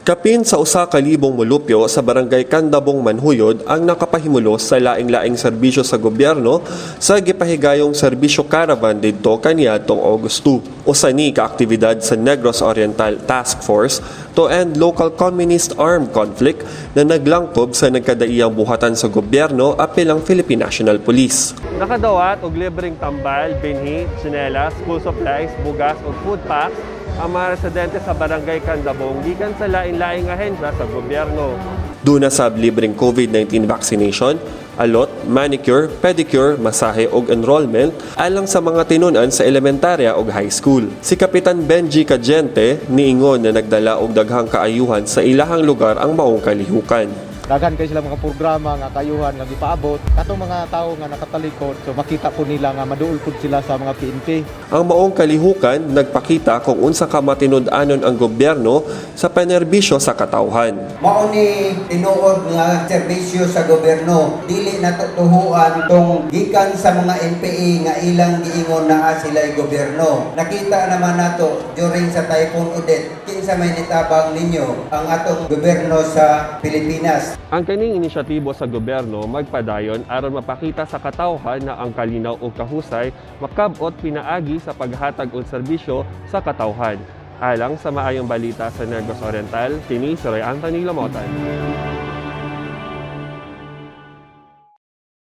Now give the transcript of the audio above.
Kapin sa usa ka libong mulupyo sa barangay Candabong, Manhuyod ang nakapahimulos sa laing-laing serbisyo sa gobyerno sa gipahigayong serbisyo caravan didto kaniadtong August 2. Usa ni ka aktibidad sa Negros Oriental Task Force to end local communist armed conflict na naglangkob sa nagkadaiyang buhatan sa gobyerno apilang Philippine National Police. Nakadawat og libreng tambal, binhi, tsinelas, school supplies, bugas ug food packs ang mga residente sa barangay Candabong gikan sa lain-laing ahensya sa gobyerno. Duna sab libreng COVID-19 vaccination, alot, manicure, pedicure, masahe ug enrollment alang sa mga tinunan sa elementarya ug high school. Si Kapitan Benji Cagente niingon na nagdala og daghang kaayuhan sa ilahang lugar ang maong kalihukan. Daghan kay sila mga programa nga kayuhan nga gipaabot katong mga tawo nga nakatalikod, so makita po nila nga maduol pud sila sa mga PNP. Ang maong kalihukan nagpakita kung unsa ka matinud-anon ang gobyerno sa panerbisyo sa katawhan. Mao ni tinuod nga serbisyo sa gobyerno, dili natutuhuan tong gikan sa mga NPA nga ilang giingon naa sila gobyerno. Nakita naman nato during sa Typhoon Odette kinsa may nitabang ninyo ang atong gobyerno sa Pilipinas. Ang kaning inisyatibo sa gobyerno magpadayon aron mapakita sa katawhan na ang kalinaw o kahusay makabot pinaagi sa paghatag og serbisyo sa katawhan. Alang sa maayong balita sa Negros Oriental, kini si Roy Anthony Lamotan.